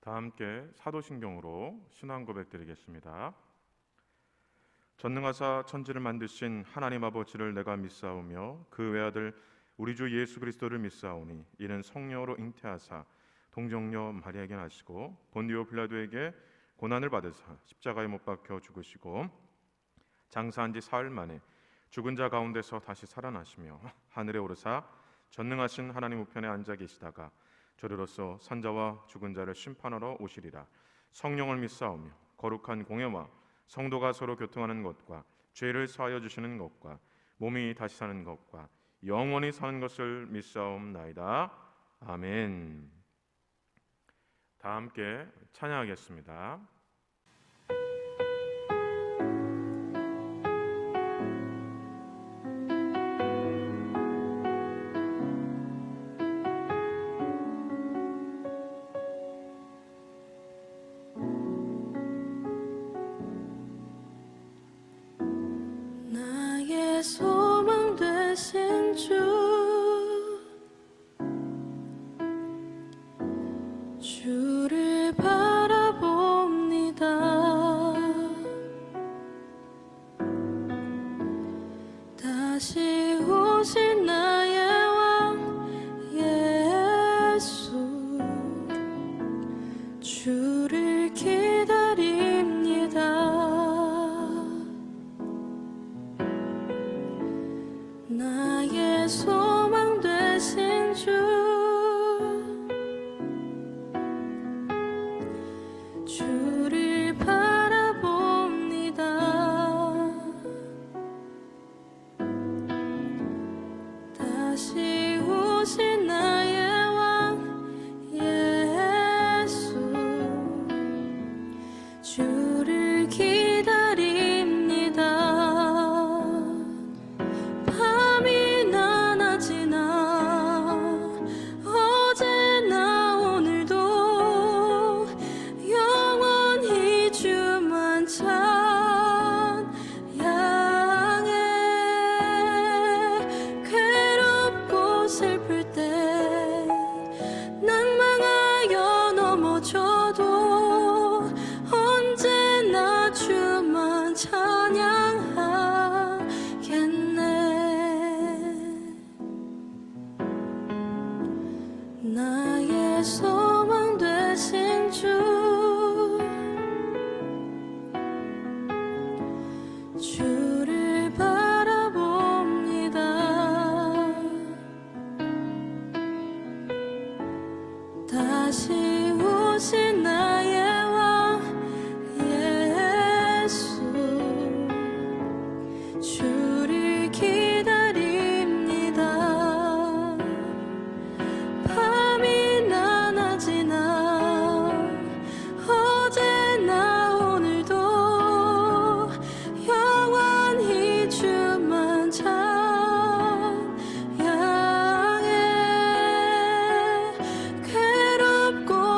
다 함께 사도신경으로 신앙 고백 드리겠습니다. 전능하사 천지를 만드신 하나님 아버지를 내가 믿사오며 그 외아들 우리 주 예수 그리스도를 믿사오니 이는 성령으로 잉태하사 동정녀 마리아에게 나시고 본디오 빌라도에게 고난을 받으사 십자가에 못 박혀 죽으시고 장사한 지 사흘 만에 죽은 자 가운데서 다시 살아나시며 하늘에 오르사 전능하신 하나님 우편에 앉아 계시다가 저리로서 산자와 죽은 자를 심판하러 오시리라. 성령을 믿사오며 거룩한 공예와 성도가 서로 교통하는 것과 죄를 사하여 주시는 것과 몸이 다시 사는 것과 영원히 사는 것을 믿사옵나이다. 아멘. 다 함께 찬양하겠습니다. 소망 되신 주를 바라봅니다. 다시 오실 나의 왕 예수, 주를 기다립니다. 나의 소망 되신 주를 바라봅니다. 다시 오신 나의 왕 예수, 주를 기다립니다. 나의 소망 되신 주를 바라봅니다. 다시 오신 나의 왕 예수, 주를 기다립니다.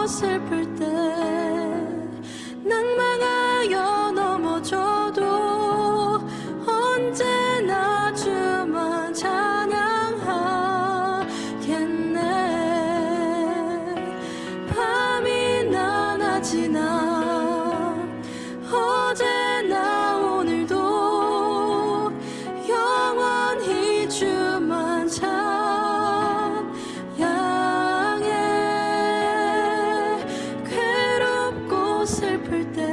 슬플 때 낭망하여 넘어져도 언제나 주만 찬양하겠네. 밤이 나나 지나 어제나 오늘도 영원히 주만 슬플 때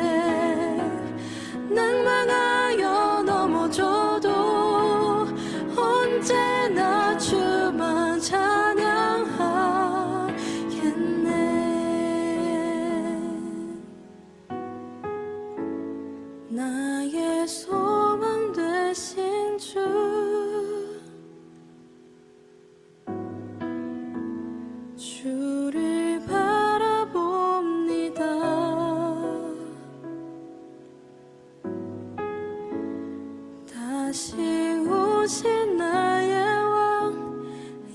낭망하여 넘어져도 언제나 주만 찬양하겠네. 나의 소망 되신 주를 바라봅니다. 다시 오신 나의 왕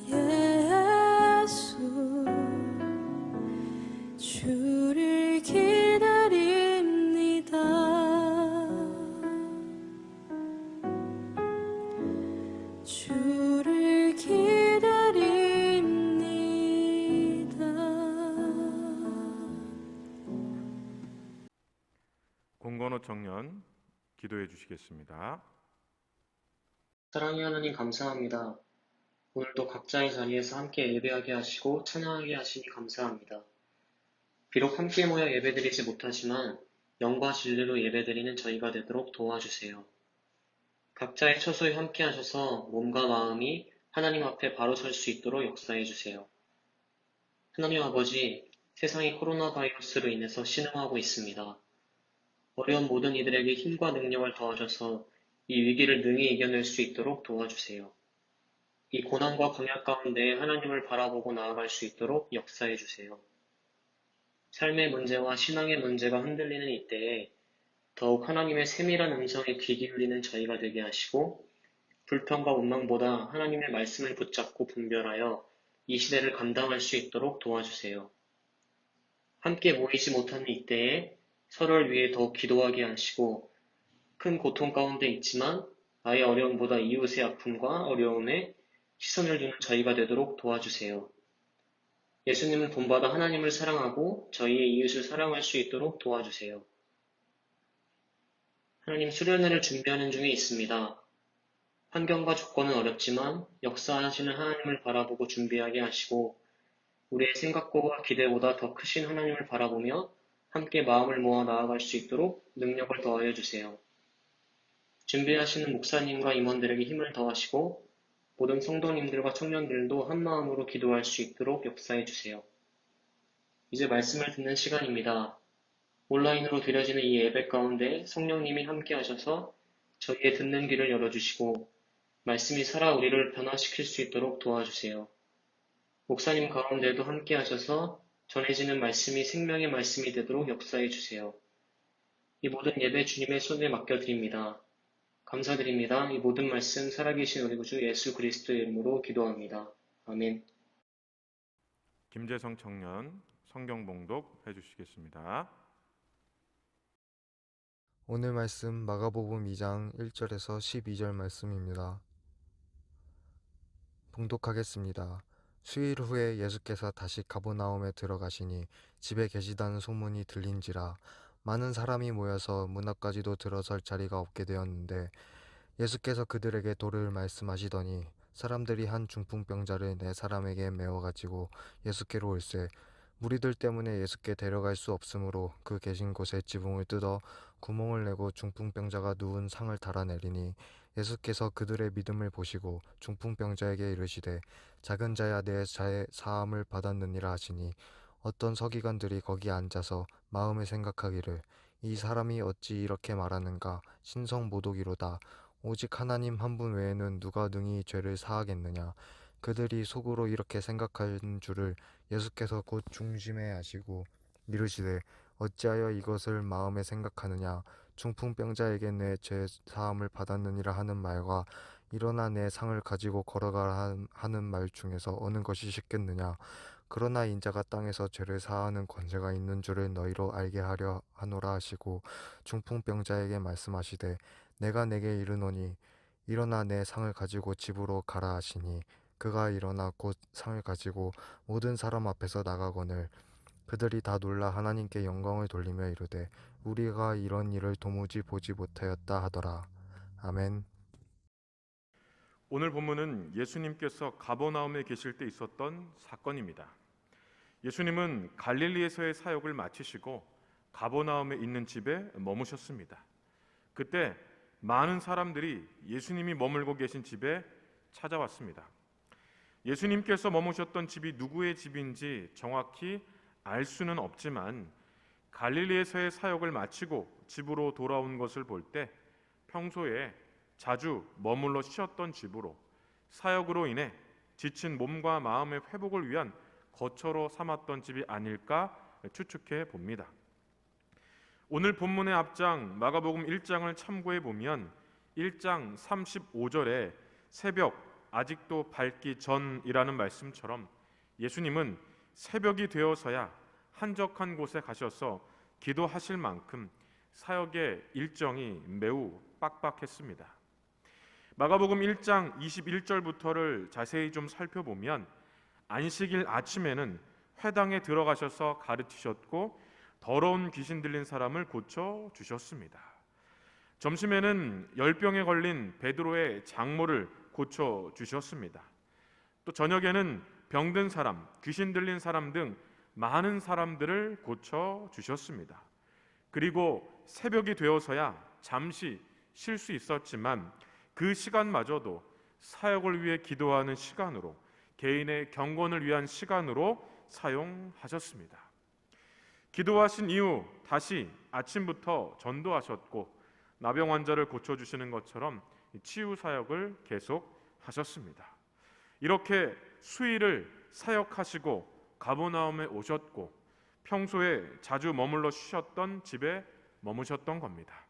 예수, 주를 기다립니다. 주를 기다립니다. 김원호 청년 기도해 주시겠습니다. 사랑의 하나님 감사합니다. 오늘도 각자의 자리에서 함께 예배하게 하시고 찬양하게 하시니 감사합니다. 비록 함께 모여 예배드리지 못하지만 영과 진리로 예배드리는 저희가 되도록 도와주세요. 각자의 처소에 함께 하셔서 몸과 마음이 하나님 앞에 바로 설 수 있도록 역사해 주세요. 하나님 아버지, 세상이 코로나 바이러스로 인해서 신음하고 있습니다. 어려운 모든 이들에게 힘과 능력을 더하셔서 이 위기를 능히 이겨낼 수 있도록 도와주세요. 이 고난과 광야 가운데 하나님을 바라보고 나아갈 수 있도록 역사해 주세요. 삶의 문제와 신앙의 문제가 흔들리는 이때에 더욱 하나님의 세밀한 음성에 귀 기울이는 저희가 되게 하시고 불평과 원망보다 하나님의 말씀을 붙잡고 분별하여 이 시대를 감당할 수 있도록 도와주세요. 함께 모이지 못하는 이때에 서로를 위해 더욱 기도하게 하시고 큰 고통 가운데 있지만 나의 어려움보다 이웃의 아픔과 어려움에 시선을 두는 저희가 되도록 도와주세요. 예수님은 본받아 하나님을 사랑하고 저희의 이웃을 사랑할 수 있도록 도와주세요. 하나님, 수련회를 준비하는 중에 있습니다. 환경과 조건은 어렵지만 역사하시는 하나님을 바라보고 준비하게 하시고 우리의 생각과 기대보다 더 크신 하나님을 바라보며 함께 마음을 모아 나아갈 수 있도록 능력을 더하여 주세요. 준비하시는 목사님과 임원들에게 힘을 더하시고 모든 성도님들과 청년들도 한 마음으로 기도할 수 있도록 역사해 주세요. 이제 말씀을 듣는 시간입니다. 온라인으로 드려지는 이 예배 가운데 성령님이 함께 하셔서 저희의 듣는 귀를 열어주시고 말씀이 살아 우리를 변화시킬 수 있도록 도와주세요. 목사님 가운데도 함께 하셔서 전해지는 말씀이 생명의 말씀이 되도록 역사해 주세요. 이 모든 예배 주님의 손에 맡겨드립니다. 감사드립니다. 이 모든 말씀 살아계신 우리 구주 예수 그리스도의 이름으로 기도합니다. 아멘. 김재성 청년 성경 봉독 해주시겠습니다. 오늘 말씀 마가복음 2장 1절에서 12절 말씀입니다. 봉독하겠습니다. 수일 후에 예수께서 다시 가버나움에 들어가시니 집에 계시다는 소문이 들린지라 많은 사람이 모여서 문 앞까지도 들어설 자리가 없게 되었는데 예수께서 그들에게 도를 말씀하시더니 사람들이 한 중풍병자를 4사람에게 메워가지고 예수께로 올세 무리들 때문에 예수께 데려갈 수 없으므로 그 계신 곳에 지붕을 뜯어 구멍을 내고 중풍병자가 누운 상을 달아내리니 예수께서 그들의 믿음을 보시고 중풍병자에게 이르시되 작은 자야 내 자의 사함을 받았느니라 하시니 어떤 서기관들이 거기 앉아서 마음에 생각하기를 이 사람이 어찌 이렇게 말하는가 신성모독이로다 오직 하나님 한 분 외에는 누가 능히 죄를 사하겠느냐 그들이 속으로 이렇게 생각하는 줄을 예수께서 곧 중심에 아시고 이르시되 어찌하여 이것을 마음에 생각하느냐 중풍병자에게 내 죄 사함을 받았느니라 하는 말과 일어나 내 상을 가지고 걸어가라 하는 말 중에서 어느 것이 쉽겠느냐 그러나 인자가 땅에서 죄를 사하는 권세가 있는 줄을 너희로 알게 하려 하노라 하시고 중풍병자에게 말씀하시되 내가 내게 이르노니 일어나 내 상을 가지고 집으로 가라 하시니 그가 일어나 곧 상을 가지고 모든 사람 앞에서 나가거늘 그들이 다 놀라 하나님께 영광을 돌리며 이르되 우리가 이런 일을 도무지 보지 못하였다 하더라. 아멘. 오늘 본문은 예수님께서 가버나움에 계실 때 있었던 사건입니다. 예수님은 갈릴리에서의 사역을 마치시고 가버나움에 있는 집에 머무셨습니다. 그때 많은 사람들이 예수님이 머물고 계신 집에 찾아왔습니다. 예수님께서 머무셨던 집이 누구의 집인지 정확히 알 수는 없지만 갈릴리에서의 사역을 마치고 집으로 돌아온 것을 볼 때 평소에 자주 머물러 쉬었던 집으로 사역으로 인해 지친 몸과 마음의 회복을 위한 거처로 삼았던 집이 아닐까 추측해 봅니다. 오늘 본문의 앞장 마가복음 1장을 참고해 보면 1장 35절에 새벽 아직도 밝기 전이라는 말씀처럼 예수님은 새벽이 되어서야 한적한 곳에 가셔서 기도하실 만큼 사역의 일정이 매우 빡빡했습니다. 마가복음 1장 21절부터를 자세히 좀 살펴보면 안식일 아침에는 회당에 들어가셔서 가르치셨고 더러운 귀신 들린 사람을 고쳐 주셨습니다. 점심에는 열병에 걸린 베드로의 장모를 고쳐 주셨습니다. 또 저녁에는 병든 사람, 귀신 들린 사람 등 많은 사람들을 고쳐 주셨습니다. 그리고 새벽이 되어서야 잠시 쉴 수 있었지만 그 시간마저도 사역을 위해 기도하는 시간으로, 개인의 경건을 위한 시간으로 사용하셨습니다. 기도하신 이후 다시 아침부터 전도하셨고 나병 환자를 고쳐주시는 것처럼 치유 사역을 계속하셨습니다. 이렇게 수일을 사역하시고 가버나움에 오셨고 평소에 자주 머물러 쉬셨던 집에 머무셨던 겁니다.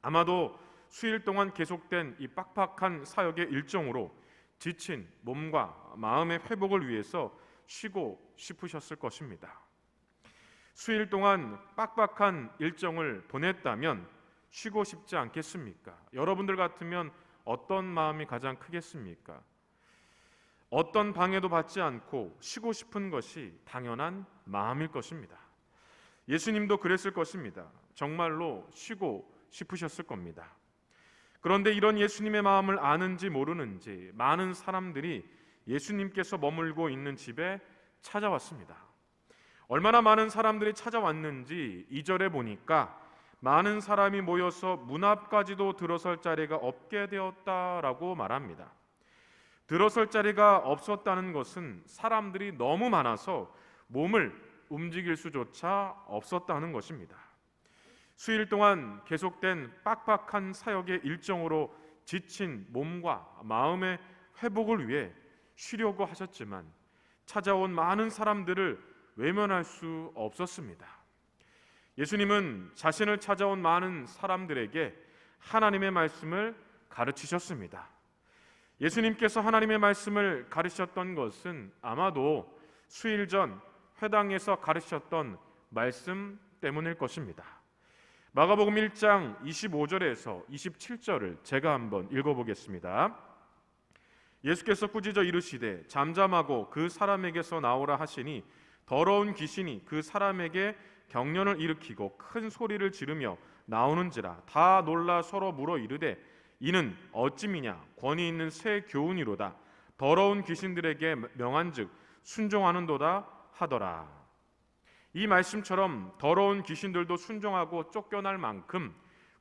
아마도 수일 동안 계속된 이 빡빡한 사역의 일정으로 지친 몸과 마음의 회복을 위해서 쉬고 싶으셨을 것입니다. 수일 동안 빡빡한 일정을 보냈다면 쉬고 싶지 않겠습니까? 여러분들 같으면 어떤 마음이 가장 크겠습니까? 어떤 방해도 받지 않고 쉬고 싶은 것이 당연한 마음일 것입니다. 예수님도 그랬을 것입니다. 정말로 쉬고 싶으셨을 겁니다. 그런데 이런 예수님의 마음을 아는지 모르는지 많은 사람들이 예수님께서 머물고 있는 집에 찾아왔습니다. 얼마나 많은 사람들이 찾아왔는지 2절에 보니까 많은 사람이 모여서 문 앞까지도 들어설 자리가 없게 되었다라고 말합니다. 들어설 자리가 없었다는 것은 사람들이 너무 많아서 몸을 움직일 수조차 없었다는 것입니다. 수일 동안 계속된 빡빡한 사역의 일정으로 지친 몸과 마음의 회복을 위해 쉬려고 하셨지만 찾아온 많은 사람들을 외면할 수 없었습니다. 예수님은 자신을 찾아온 많은 사람들에게 하나님의 말씀을 가르치셨습니다. 예수님께서 하나님의 말씀을 가르치셨던 것은 아마도 수일 전 회당에서 가르치셨던 말씀 때문일 것입니다. 마가복음 1장 25절에서 27절을 제가 한번 읽어보겠습니다. 예수께서 꾸짖어 이르시되 잠잠하고 그 사람에게서 나오라 하시니 더러운 귀신이 그 사람에게 경련을 일으키고 큰 소리를 지르며 나오는지라. 다 놀라 서로 물어 이르되 이는 어찌미냐 권위 있는 새 교훈이로다. 더러운 귀신들에게 명한즉 순종하는도다 하더라. 이 말씀처럼 더러운 귀신들도 순종하고 쫓겨날 만큼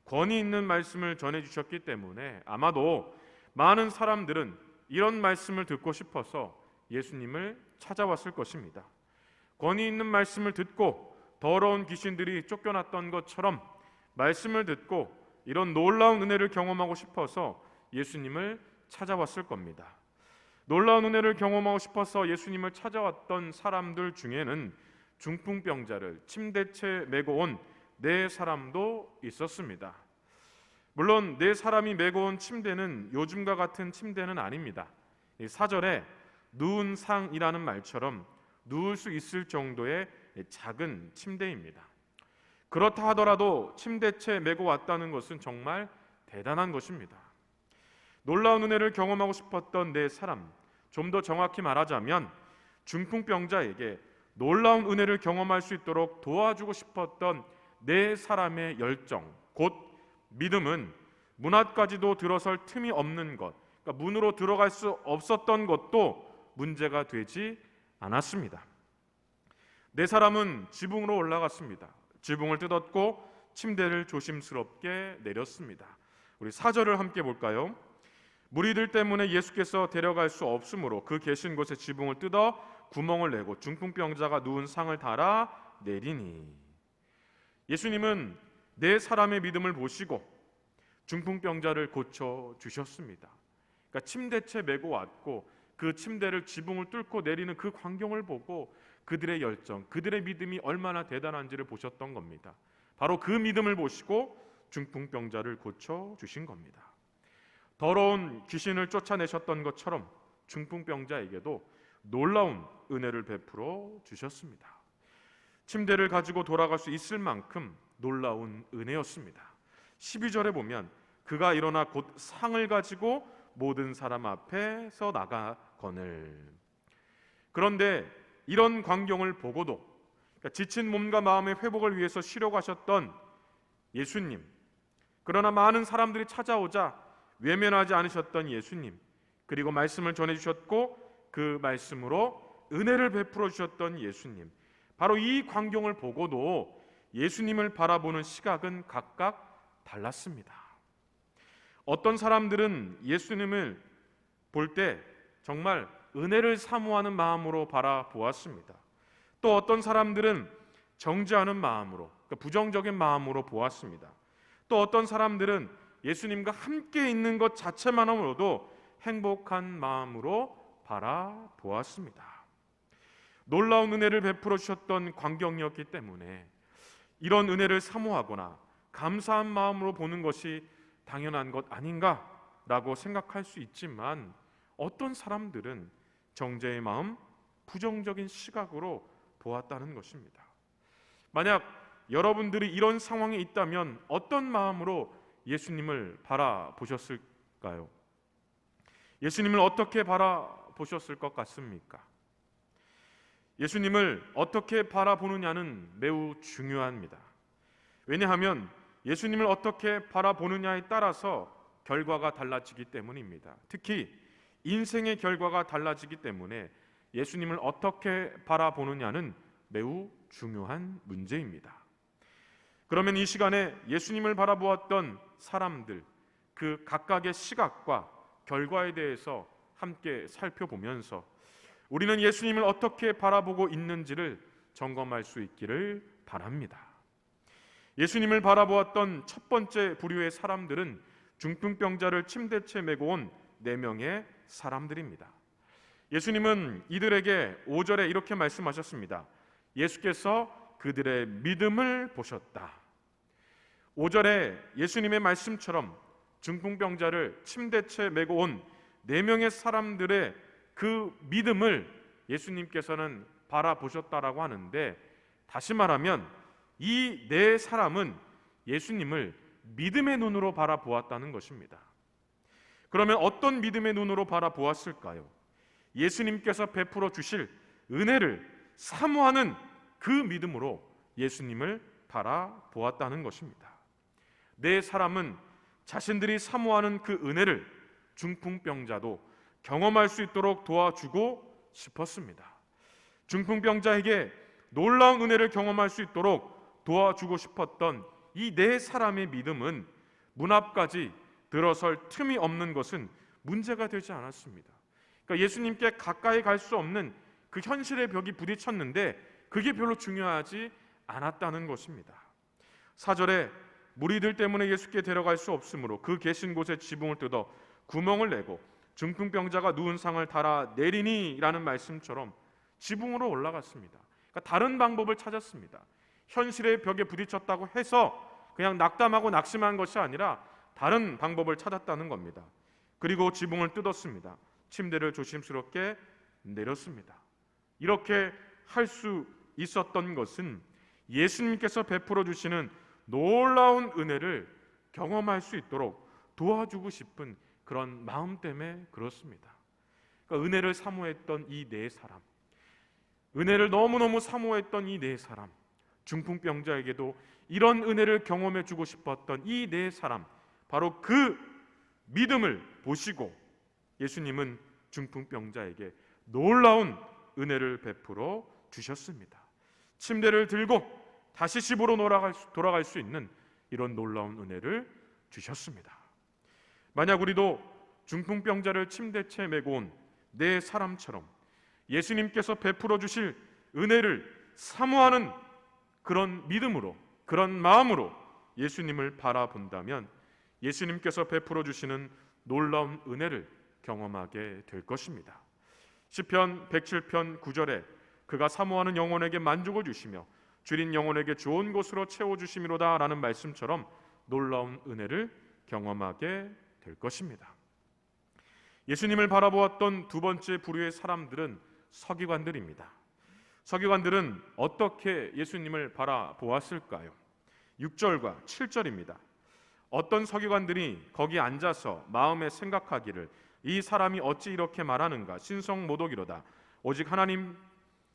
권위 있는 말씀을 전해주셨기 때문에 아마도 많은 사람들은 이런 말씀을 듣고 싶어서 예수님을 찾아왔을 것입니다. 권위 있는 말씀을 듣고 더러운 귀신들이 쫓겨났던 것처럼 말씀을 듣고 이런 놀라운 은혜를 경험하고 싶어서 예수님을 찾아왔을 겁니다. 놀라운 은혜를 경험하고 싶어서 예수님을 찾아왔던 사람들 중에는 중풍병자를 침대채 메고 온 4사람도 있었습니다. 물론 4사람이 메고 온 침대는 요즘과 같은 침대는 아닙니다. 4절에 누운 상이라는 말처럼 누울 수 있을 정도의 작은 침대입니다. 그렇다 하더라도 침대채 메고 왔다는 것은 정말 대단한 것입니다. 놀라운 은혜를 경험하고 싶었던 4사람, 좀 더 정확히 말하자면 중풍병자에게 놀라운 은혜를 경험할 수 있도록 도와주고 싶었던 4사람의 열정, 곧 믿음은 문 앞까지도 들어설 틈이 없는 것, 그러니까 문으로 들어갈 수 없었던 것도 문제가 되지 않았습니다. 4사람은 지붕으로 올라갔습니다. 지붕을 뜯었고 침대를 조심스럽게 내렸습니다. 우리 4절을 함께 볼까요? 무리들 때문에 예수께서 데려갈 수 없으므로 그 계신 곳에 지붕을 뜯어 구멍을 내고 중풍병자가 누운 상을 달아 내리니. 예수님은 4사람의 믿음을 보시고 중풍병자를 고쳐 주셨습니다. 그러니까 침대채 메고 왔고 그 침대를 지붕을 뚫고 내리는 그 광경을 보고 그들의 열정, 그들의 믿음이 얼마나 대단한지를 보셨던 겁니다. 바로 그 믿음을 보시고 중풍병자를 고쳐 주신 겁니다. 더러운 귀신을 쫓아내셨던 것처럼 중풍병자에게도 놀라운 은혜를 베풀어 주셨습니다. 침대를 가지고 돌아갈 수 있을 만큼 놀라운 은혜였습니다. 12절에 보면 그가 일어나 곧 상을 가지고 모든 사람 앞에서 나가거늘. 그런데 이런 광경을 보고도 그러니까 지친 몸과 마음의 회복을 위해서 쉬러 가셨던 예수님, 그러나 많은 사람들이 찾아오자 외면하지 않으셨던 예수님, 그리고 말씀을 전해주셨고 그 말씀으로 은혜를 베풀어 주셨던 예수님, 바로 이 광경을 보고도 예수님을 바라보는 시각은 각각 달랐습니다. 어떤 사람들은 예수님을 볼 때 정말 은혜를 사모하는 마음으로 바라보았습니다. 또 어떤 사람들은 정죄하는 마음으로, 그러니까 부정적인 마음으로 보았습니다. 또 어떤 사람들은 예수님과 함께 있는 것 자체만으로도 행복한 마음으로 바라보았습니다. 놀라운 은혜를 베풀어 주셨던 광경이었기 때문에 이런 은혜를 사모하거나 감사한 마음으로 보는 것이 당연한 것 아닌가라고 생각할 수 있지만, 어떤 사람들은 정죄의 마음, 부정적인 시각으로 보았다는 것입니다. 만약 여러분들이 이런 상황에 있다면 어떤 마음으로 예수님을 바라보셨을까요? 예수님을 어떻게 바라보셨을 것 같습니까? 예수님을 어떻게 바라보느냐는 매우 중요합니다. 왜냐하면 예수님을 어떻게 바라보느냐에 따라서 결과가 달라지기 때문입니다. 특히 인생의 결과가 달라지기 때문에 예수님을 어떻게 바라보느냐는 매우 중요한 문제입니다. 그러면 이 시간에 예수님을 바라보았던 사람들, 그 각각의 시각과 결과에 대해서 함께 살펴보면서 우리는 예수님을 어떻게 바라보고 있는지를 점검할 수 있기를 바랍니다. 예수님을 바라보았던 첫 번째 부류의 사람들은 중풍병자를 침대채 메고 온 4명의 사람들입니다. 예수님은 이들에게 5절에 이렇게 말씀하셨습니다. 예수께서 그들의 믿음을 보셨다. 5절에 예수님의 말씀처럼 중풍병자를 침대채 메고 온 4명의 사람들의 그 믿음을 예수님께서는 바라보셨다라고 하는데, 다시 말하면 이 4사람은 예수님을 믿음의 눈으로 바라보았다는 것입니다. 그러면 어떤 믿음의 눈으로 바라보았을까요? 예수님께서 베풀어 주실 은혜를 사모하는 그 믿음으로 예수님을 바라보았다는 것입니다. 4사람은 자신들이 사모하는 그 은혜를 중풍병자도 경험할 수 있도록 도와주고 싶었습니다. 중풍병자에게 놀라운 은혜를 경험할 수 있도록 도와주고 싶었던 이 4사람의 믿음은 문 앞까지 들어설 틈이 없는 것은 문제가 되지 않았습니다. 그러니까 예수님께 가까이 갈 수 없는 그 현실의 벽이 부딪혔는데 그게 별로 중요하지 않았다는 것입니다. 4절에 무리들 때문에 예수께 데려갈 수 없으므로 그 계신 곳에 지붕을 뜯어 구멍을 내고 중풍병자가 누운 상을 달아 내리니 라는 말씀처럼 지붕으로 올라갔습니다. 그러니까 다른 방법을 찾았습니다. 현실의 벽에 부딪혔다고 해서 그냥 낙담하고 낙심한 것이 아니라 다른 방법을 찾았다는 겁니다. 그리고 지붕을 뜯었습니다. 침대를 조심스럽게 내렸습니다. 이렇게 할 수 있었던 것은 예수님께서 베풀어 주시는 놀라운 은혜를 경험할 수 있도록 도와주고 싶은 그런 마음 때문에 그렇습니다. 그러니까 은혜를 사모했던 이 4사람, 은혜를 너무너무 사모했던 이 4사람, 중풍병자에게도 이런 은혜를 경험해 주고 싶었던 이 4사람, 바로 그 믿음을 보시고 예수님은 중풍병자에게 놀라운 은혜를 베풀어 주셨습니다. 침대를 들고 다시 집으로 돌아갈 수 있는 이런 놀라운 은혜를 주셨습니다. 만약 우리도 중풍병자를 침대채 메고 온 4사람처럼 예수님께서 베풀어 주실 은혜를 사모하는 그런 믿음으로, 그런 마음으로 예수님을 바라본다면 예수님께서 베풀어 주시는 놀라운 은혜를 경험하게 될 것입니다. 시편 107편 9절에 그가 사모하는 영혼에게 만족을 주시며 줄인 영혼에게 좋은 곳으로 채워주심이로다 라는 말씀처럼 놀라운 은혜를 경험하게 될 것입니다. 예수님을 바라보았던 두 번째 부류의 사람들은 서기관들입니다. 서기관들은 어떻게 예수님을 바라보았을까요? 6절과 7절입니다. 어떤 서기관들이 거기 앉아서 마음에 생각하기를 이 사람이 어찌 이렇게 말하는가 신성모독이로다. 오직 하나님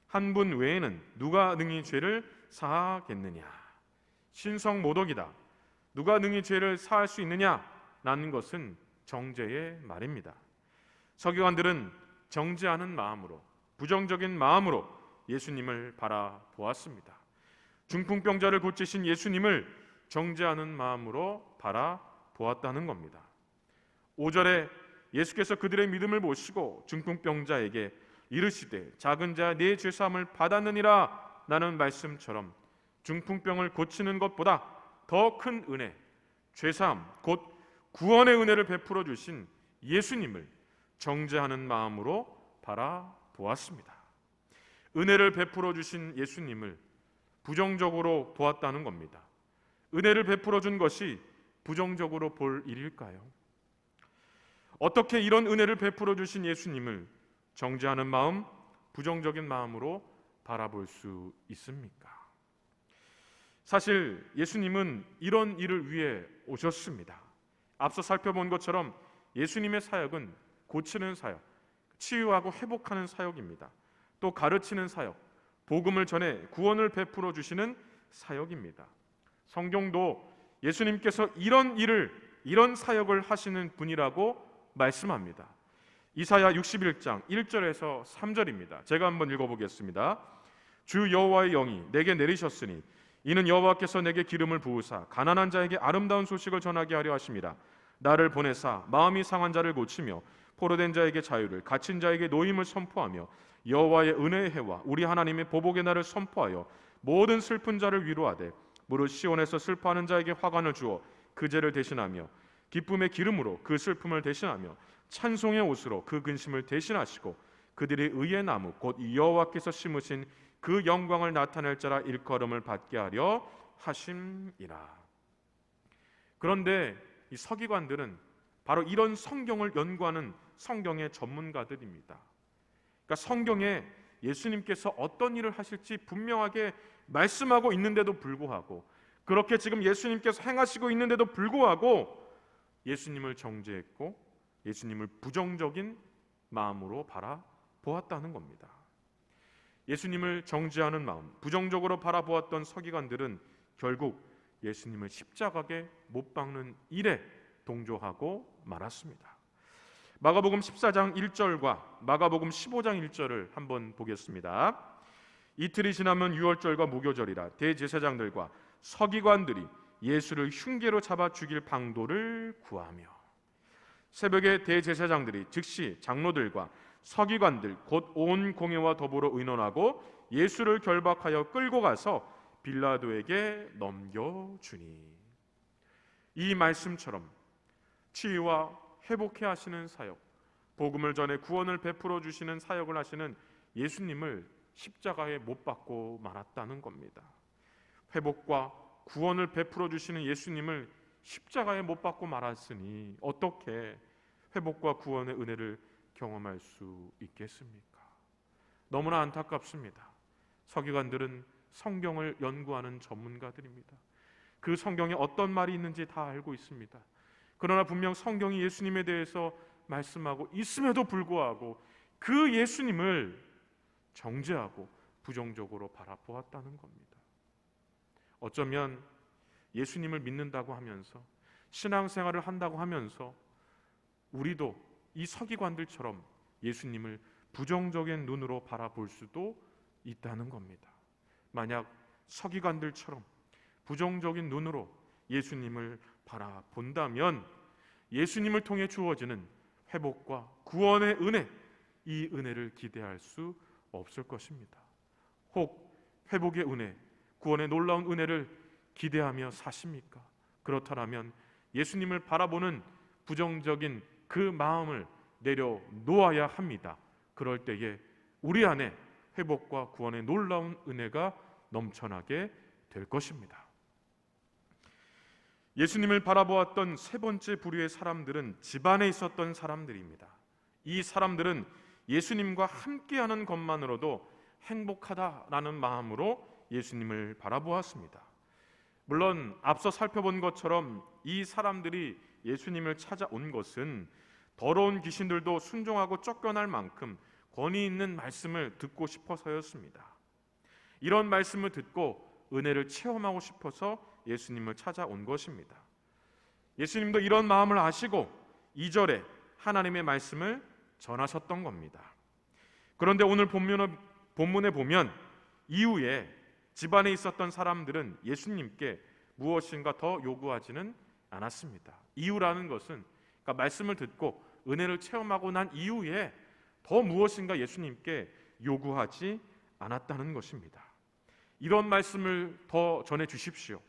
한 분 외에는 누가 능히 죄를 사하겠느냐? 신성모독이다. 누가 능히 죄를 사할 수 있느냐라는 것은 정죄의 말입니다. 서기관들은 정죄하는 마음으로, 부정적인 마음으로 예수님을 바라보았습니다. 중풍병자를 고치신 예수님을 정죄하는 마음으로 바라보았다는 겁니다. 5절에 예수께서 그들의 믿음을 보시고 중풍병자에게 이르시되 작은 자 네 죄사함을 받았느니라 라는 말씀처럼 중풍병을 고치는 것보다 더 큰 은혜, 죄사함 곧 구원의 은혜를 베풀어 주신 예수님을 정죄하는 마음으로 바라보았습니다. 은혜를 베풀어 주신 예수님을 부정적으로 보았다는 겁니다. 은혜를 베풀어 준 것이 부정적으로 볼 일일까요? 어떻게 이런 은혜를 베풀어 주신 예수님을 정죄하는 마음, 부정적인 마음으로 바라볼 수 있습니까? 사실 예수님은 이런 일을 위해 오셨습니다. 앞서 살펴본 것처럼 예수님의 사역은 고치는 사역, 치유하고 회복하는 사역입니다. 또 가르치는 사역, 복음을 전해 구원을 베풀어 주시는 사역입니다. 성경도 예수님께서 이런 사역을 하시는 분이라고 말씀합니다. 이사야 61장 1절에서 3절입니다. 제가 한번 읽어보겠습니다. 주 여호와의 영이 내게 내리셨으니 이는 여호와께서 내게 기름을 부으사 가난한 자에게 아름다운 소식을 전하게 하려 하심이라. 나를 보내사 마음이 상한 자를 고치며 포로된 자에게 자유를, 갇힌 자에게 노임을 선포하며 여호와의 은혜의 해와 우리 하나님의 보복의 날을 선포하여 모든 슬픈 자를 위로하되 무릇 시온에서 슬퍼하는 자에게 화관을 주어 그 죄를 대신하며 기쁨의 기름으로 그 슬픔을 대신하며 찬송의 옷으로 그 근심을 대신하시고 그들이 의의 나무 곧 여호와께서 심으신 그 영광을 나타낼 자라 일컬음을 받게 하려 하심이라. 그런데 이 서기관들은 바로 이런 성경을 연구하는 성경의 전문가들입니다. 그러니까 성경에 예수님께서 어떤 일을 하실지 분명하게 말씀하고 있는데도 불구하고, 그렇게 지금 예수님께서 행하시고 있는데도 불구하고 예수님을 정죄했고 예수님을 부정적인 마음으로 바라보았다는 겁니다. 예수님을 정죄하는 마음, 부정적으로 바라보았던 서기관들은 결국 예수님을 십자가에 못 박는 일에 동조하고 말았습니다. 마가복음 14장 1절과 마가복음 15장 1절을 한번 보겠습니다. 이틀이 지나면 유월절과 무교절이라 대제사장들과 서기관들이 예수를 흉계로 잡아 죽일 방도를 구하며, 새벽에 대제사장들이 즉시 장로들과 서기관들 곧 온 공회와 더불어 의논하고 예수를 결박하여 끌고 가서 빌라도에게 넘겨주니. 이 말씀처럼 치유와 회복해 하시는 사역, 복음을 전해 구원을 베풀어 주시는 사역을 하시는 예수님을 십자가에 못 박고 말았다는 겁니다. 회복과 구원을 베풀어 주시는 예수님을 십자가에 못 박고 말았으니 어떻게 회복과 구원의 은혜를 경험할 수 있겠습니까? 너무나 안타깝습니다. 서기관들은 성경을 연구하는 전문가들입니다. 그 성경에 어떤 말이 있는지 다 알고 있습니다. 그러나 분명 성경이 예수님에 대해서 말씀하고 있음에도 불구하고 그 예수님을 정죄하고 부정적으로 바라보았다는 겁니다. 어쩌면 예수님을 믿는다고 하면서 신앙생활을 한다고 하면서 우리도 이 서기관들처럼 예수님을 부정적인 눈으로 바라볼 수도 있다는 겁니다. 만약 서기관들처럼 부정적인 눈으로 예수님을 바라본다면 예수님을 통해 주어지는 회복과 구원의 은혜, 이 은혜를 기대할 수 없을 것입니다. 혹 회복의 은혜, 구원의 놀라운 은혜를 기대하며 사십니까? 그렇다면 예수님을 바라보는 부정적인 그 마음을 내려놓아야 합니다. 그럴 때에 우리 안에 회복과 구원의 놀라운 은혜가 넘쳐나게 될 것입니다. 예수님을 바라보았던 세 번째 부류의 사람들은 집안에 있었던 사람들입니다. 이 사람들은 예수님과 함께하는 것만으로도 행복하다라는 마음으로 예수님을 바라보았습니다. 물론 앞서 살펴본 것처럼 이 사람들이 예수님을 찾아온 것은 더러운 귀신들도 순종하고 쫓겨날 만큼 권위 있는 말씀을 듣고 싶어서였습니다. 이런 말씀을 듣고 은혜를 체험하고 싶어서 예수님을 찾아온 것입니다. 예수님도 이런 마음을 아시고 2절에 하나님의 말씀을 전하셨던 겁니다. 그런데 오늘 본문에 보면 이후에 집안에 있었던 사람들은 예수님께 무엇인가 더 요구하지는 않았습니다. 이유라는 것은 그러니까 말씀을 듣고 은혜를 체험하고 난 이후에 더 무엇인가 예수님께 요구하지 않았다는 것입니다. 이런 말씀을 더 전해 주십시오.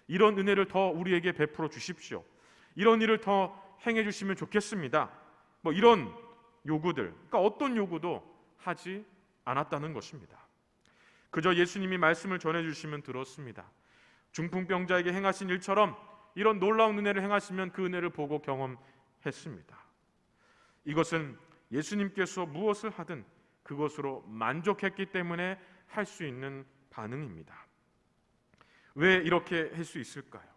이런 은혜를 더 우리에게 베풀어 주십시오. 이런 일을 더 행해 주시면 좋겠습니다. 이런 요구들, 그러니까 어떤 요구도 하지 않았다는 것입니다. 그저 예수님이 말씀을 전해 주시면 들었습니다. 중풍병자에게 행하신 일처럼 이런 놀라운 은혜를 행하시면 그 은혜를 보고 경험했습니다. 이것은 예수님께서 무엇을 하든 그것으로 만족했기 때문에 할 수 있는 반응입니다. 왜 이렇게 할 수 있을까요?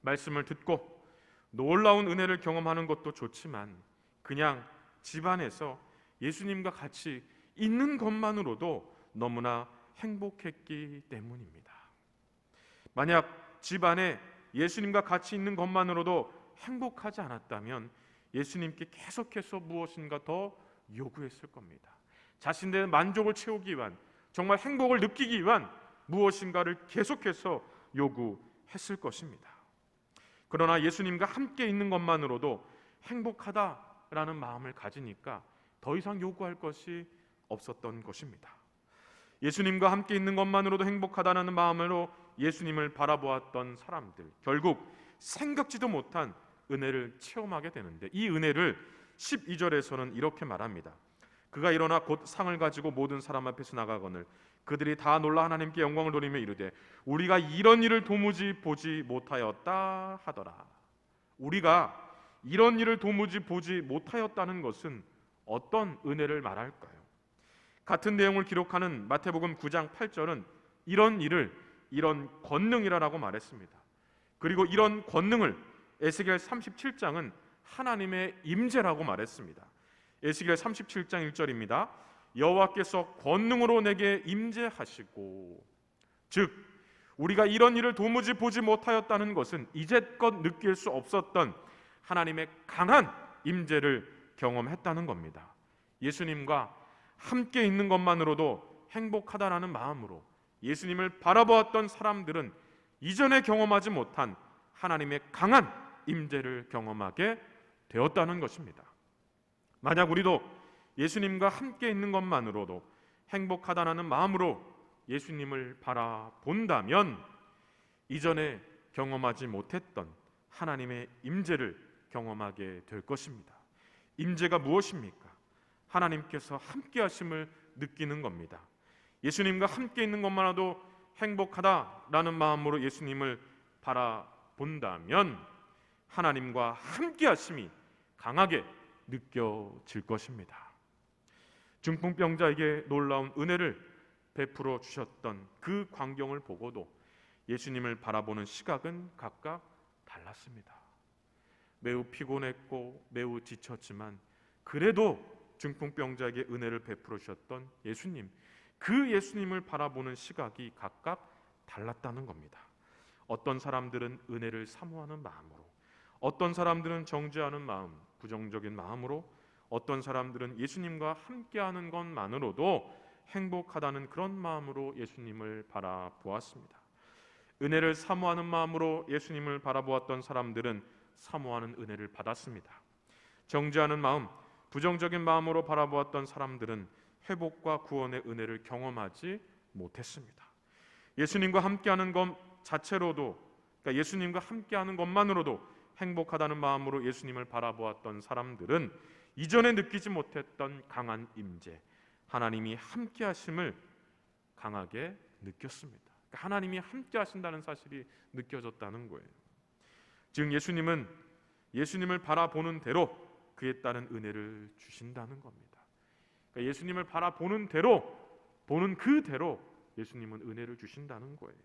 말씀을 듣고 놀라운 은혜를 경험하는 것도 좋지만 그냥 집안에서 예수님과 같이 있는 것만으로도 너무나 행복했기 때문입니다. 만약 집안에 예수님과 같이 있는 것만으로도 행복하지 않았다면 예수님께 계속해서 무엇인가 더 요구했을 겁니다. 자신들의 만족을 채우기 위한, 정말 행복을 느끼기 위한 무엇인가를 계속해서 요구했을 것입니다. 그러나 예수님과 함께 있는 것만으로도 행복하다라는 마음을 가지니까 더 이상 요구할 것이 없었던 것입니다. 예수님과 함께 있는 것만으로도 행복하다는 마음으로 예수님을 바라보았던 사람들, 결국 생각지도 못한 은혜를 체험하게 되는데, 이 은혜를 12절에서는 이렇게 말합니다. 그가 일어나 곧 상을 가지고 모든 사람 앞에서 나가거늘 그들이 다 놀라 하나님께 영광을 돌리며 이르되 우리가 이런 일을 도무지 보지 못하였다 하더라. 우리가 이런 일을 도무지 보지 못하였다는 것은 어떤 은혜를 말할까요? 같은 내용을 기록하는 마태복음 9장 8절은 이런 일을 이런 권능이라고 말했습니다. 그리고 이런 권능을 에스겔 37장은 하나님의 임재라고 말했습니다. 에스겔 37장 1절입니다. 여호와께서 권능으로 내게 임재하시고, 즉 우리가 이런 일을 도무지 보지 못하였다는 것은 이제껏 느낄 수 없었던 하나님의 강한 임재를 경험했다는 겁니다. 예수님과 함께 있는 것만으로도 행복하다라는 마음으로 예수님을 바라보았던 사람들은 이전에 경험하지 못한 하나님의 강한 임재를 경험하게 되었다는 것입니다. 만약 우리도 예수님과 함께 있는 것만으로도 행복하다는 마음으로 예수님을 바라본다면 이전에 경험하지 못했던 하나님의 임재를 경험하게 될 것입니다. 임재가 무엇입니까? 하나님께서 함께 하심을 느끼는 겁니다. 예수님과 함께 있는 것만으로도 행복하다라는 마음으로 예수님을 바라본다면 하나님과 함께 하심이 강하게 느껴질 것입니다. 중풍병자에게 놀라운 은혜를 베풀어 주셨던 그 광경을 보고도 예수님을 바라보는 시각은 각각 달랐습니다. 매우 피곤했고 매우 지쳤지만 그래도 중풍병자에게 은혜를 베풀어 주셨던 예수님, 그 예수님을 바라보는 시각이 각각 달랐다는 겁니다. 어떤 사람들은 은혜를 사모하는 마음으로, 어떤 사람들은 정죄하는 마음, 부정적인 마음으로, 어떤 사람들은 예수님과 함께하는 것만으로도 행복하다는 그런 마음으로 예수님을 바라보았습니다. 은혜를 사모하는 마음으로 예수님을 바라보았던 사람들은 사모하는 은혜를 받았습니다. 정죄하는 마음, 부정적인 마음으로 바라보았던 사람들은 회복과 구원의 은혜를 경험하지 못했습니다. 예수님과 함께하는 것 자체로도, 그러니까 예수님과 함께하는 것만으로도 행복하다는 마음으로 예수님을 바라보았던 사람들은 이전에 느끼지 못했던 강한 임재, 하나님이 함께하심을 강하게 느꼈습니다. 그러니까 하나님이 함께하신다는 사실이 느껴졌다는 거예요. 즉 예수님을 바라보는 대로 그에 따른 은혜를 주신다는 겁니다. 그러니까 예수님을 바라보는 대로, 보는 그대로 예수님은 은혜를 주신다는 거예요.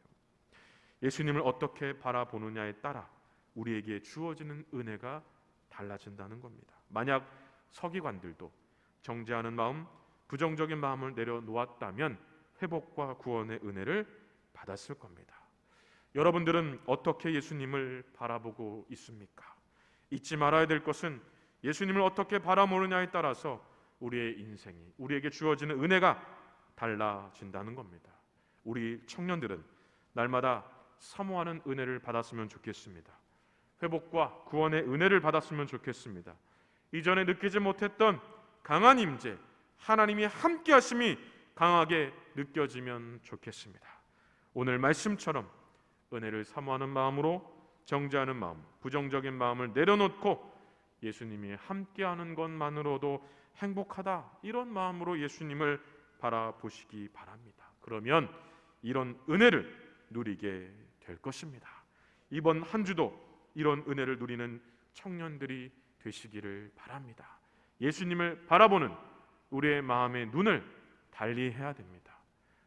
예수님을 어떻게 바라보느냐에 따라 우리에게 주어지는 은혜가 달라진다는 겁니다. 만약 서기관들도 정죄하는 마음, 부정적인 마음을 내려놓았다면 회복과 구원의 은혜를 받았을 겁니다. 여러분들은 어떻게 예수님을 바라보고 있습니까? 잊지 말아야 될 것은 예수님을 어떻게 바라보느냐에 따라서 우리의 인생이, 우리에게 주어지는 은혜가 달라진다는 겁니다. 우리 청년들은 날마다 사모하는 은혜를 받았으면 좋겠습니다. 회복과 구원의 은혜를 받았으면 좋겠습니다. 이전에 느끼지 못했던 강한 임재, 하나님이 함께 하심이 강하게 느껴지면 좋겠습니다. 오늘 말씀처럼 은혜를 사모하는 마음으로, 정죄하는 마음, 부정적인 마음을 내려놓고 예수님이 함께하는 것만으로도 행복하다, 이런 마음으로 예수님을 바라보시기 바랍니다. 그러면 이런 은혜를 누리게 될 것입니다. 이번 한 주도 이런 은혜를 누리는 청년들이 되시기를 바랍니다. 예수님을 바라보는 우리의 마음의 눈을 달리해야 됩니다.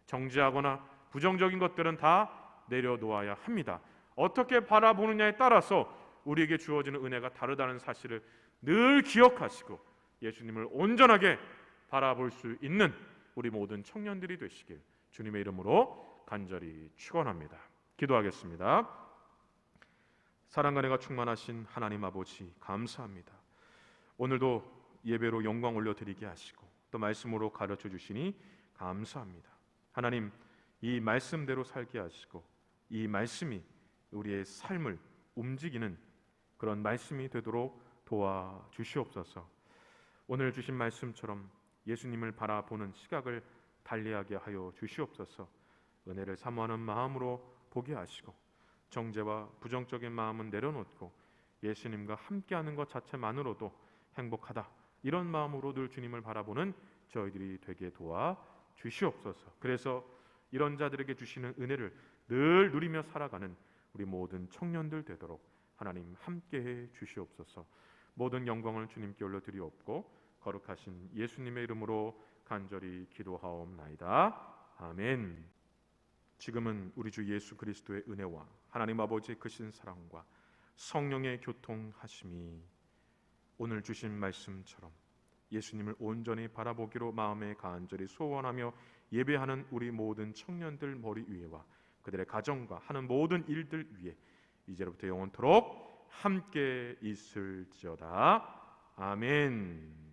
정죄하거나 부정적인 것들은 다 내려놓아야 합니다. 어떻게 바라보느냐에 따라서 우리에게 주어지는 은혜가 다르다는 사실을 늘 기억하시고 예수님을 온전하게 바라볼 수 있는 우리 모든 청년들이 되시길 주님의 이름으로 간절히 축원합니다. 기도하겠습니다. 사랑과 은혜가 충만하신 하나님 아버지, 감사합니다. 오늘도 예배로 영광 올려드리게 하시고 또 말씀으로 가르쳐 주시니 감사합니다. 하나님, 이 말씀대로 살게 하시고 이 말씀이 우리의 삶을 움직이는 그런 말씀이 되도록 도와주시옵소서. 오늘 주신 말씀처럼 예수님을 바라보는 시각을 달리하게 하여 주시옵소서. 은혜를 사모하는 마음으로 보게 하시고 정죄와 부정적인 마음은 내려놓고 예수님과 함께하는 것 자체만으로도 행복하다, 이런 마음으로 늘 주님을 바라보는 저희들이 되게 도와주시옵소서. 그래서 이런 자들에게 주시는 은혜를 늘 누리며 살아가는 우리 모든 청년들 되도록 하나님 함께해 주시옵소서. 모든 영광을 주님께 올려드리옵고 거룩하신 예수님의 이름으로 간절히 기도하옵나이다. 아멘. 지금은 우리 주 예수 그리스도의 은혜와 하나님 아버지의 크신 사랑과 성령의 교통하심이 오늘 주신 말씀처럼 예수님을 온전히 바라보기로 마음에 간절히 소원하며 예배하는 우리 모든 청년들 머리 위에와 그들의 가정과 하는 모든 일들 위에 이제로부터 영원토록 함께 있을지어다. 아멘.